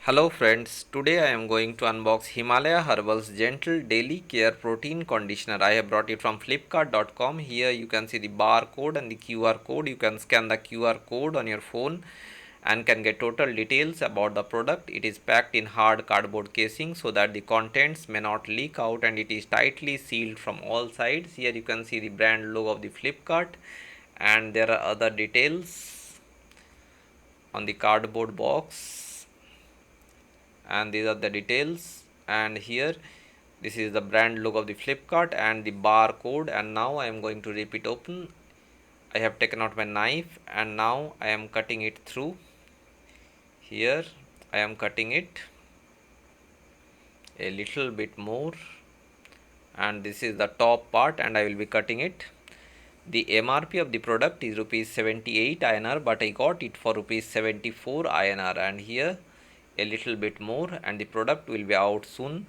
Hello friends, today I am going to unbox Himalaya Herbals Gentle Daily Care Protein Conditioner. I have brought it from flipkart.com. Here you can see the barcode and the QR code. You can scan the QR code on your phone and can get total details about the product. It is packed in hard cardboard casing so that the contents may not leak out, and it is tightly sealed from all sides. Here you can see the brand logo of the Flipkart, and there are other details on the cardboard box, and these are the details. And here this is the brand logo of the Flipkart and the barcode. And now I am going to rip it open. I have taken out my knife and now I am cutting it through. Here I am cutting it a little bit more, and this is the top part and I will be cutting it. The MRP of the product is rupees 78 INR, but I got it for rupees 74 INR, and here a little bit more, and the product will be out soon.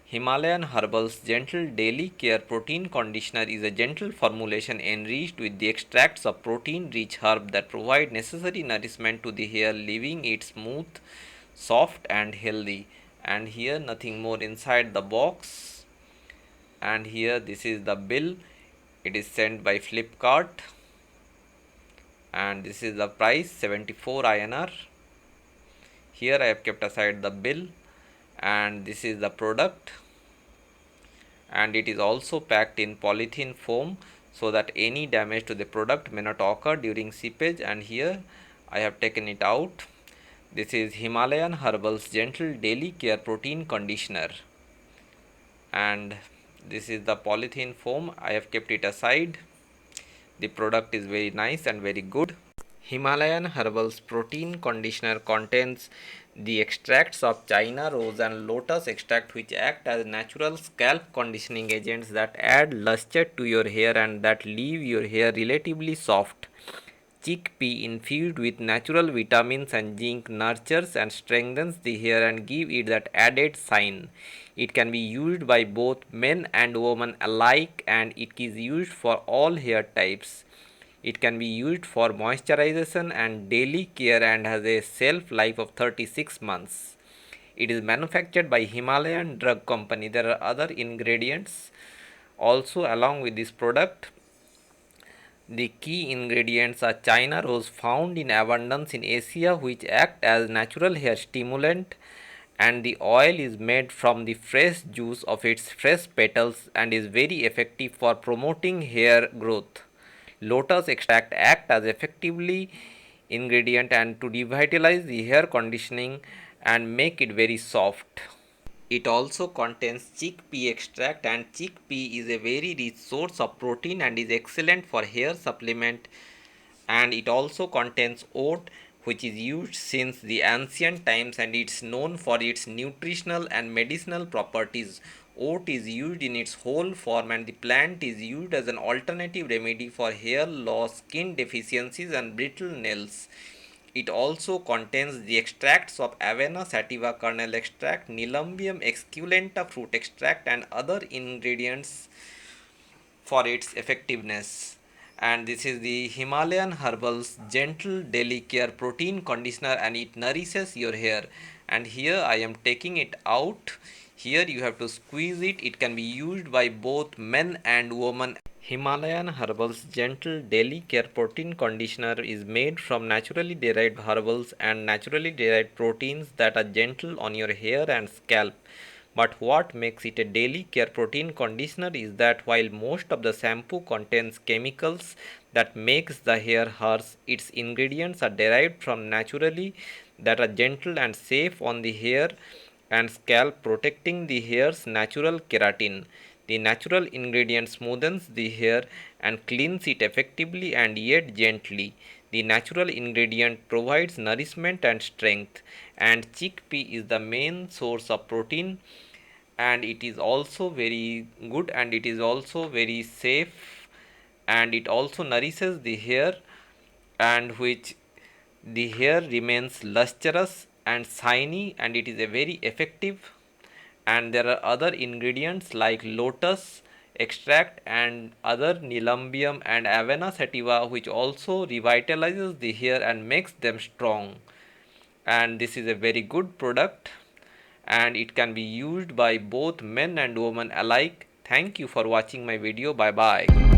Himalayan Herbals Gentle Daily Care Protein Conditioner is a gentle formulation enriched with the extracts of protein-rich herb that provide necessary nourishment to the hair, leaving it smooth, soft and healthy. And here nothing more inside the box. And here this is the bill. It is sent by Flipkart, and this is the price 74 INR. Here I have kept aside the bill, and this is the product, and it is also packed in polythene foam so that any damage to the product may not occur during seepage. And here I have taken it out. This is Himalayan Herbals Gentle Daily Care Protein Conditioner, and this is the polythene foam. I have kept it aside. The product is very nice and very good. Himalayan Herbals Protein Conditioner contains the extracts of China rose and lotus extract, which act as natural scalp conditioning agents that add luster to your hair and that leave your hair relatively soft. Chickpea infused with natural vitamins and zinc nurtures and strengthens the hair and give it that added shine. It can be used by both men and women alike, and it is used for all hair types. It can be used for moisturization and daily care and has a shelf life of 36 months. It is manufactured by Himalayan Drug Company. There are other ingredients also along with this product. The key ingredients are China rose, found in abundance in Asia, which act as natural hair stimulant, and the oil is made from the fresh juice of its fresh petals and is very effective for promoting hair growth. Lotus extract act as effectively ingredient and to revitalize the hair conditioning and make it very soft. It also contains chickpea extract, and chickpea is a very rich source of protein and is excellent for hair supplement. And it also contains oat, which is used since the ancient times and it's known for its nutritional and medicinal properties. Oat is used in its whole form, and the plant is used as an alternative remedy for hair loss, skin deficiencies and brittle nails. It also contains the extracts of Avena sativa kernel extract, Nelumbium esculenta fruit extract, and other ingredients for its effectiveness. And this is the Himalayan Herbals Gentle Daily Care Protein Conditioner, and it nourishes your hair. And here I am taking it out. Here you have to squeeze it. It can be used by both men and women. Himalayan Herbals Gentle Daily Care Protein Conditioner is made from naturally derived herbals and naturally derived proteins that are gentle on your hair and scalp. But what makes it a daily care protein conditioner is that while most of the shampoo contains chemicals that makes the hair harsh, its ingredients are derived from naturally that are gentle and safe on the hair and scalp, protecting the hair's natural keratin. The natural ingredient smoothens the hair and cleans it effectively and yet gently. The natural ingredient provides nourishment and strength, and chickpea is the main source of protein, and it is also very good and it is also very safe, and it also nourishes the hair, and which the hair remains lustrous and shiny, and it is a very effective. And there are other ingredients like lotus extract and other Nelumbium and Avena sativa, which also revitalizes the hair and makes them strong. and this is a very good product and it can be used by both men and women alike. Thank you for watching my video. Bye bye.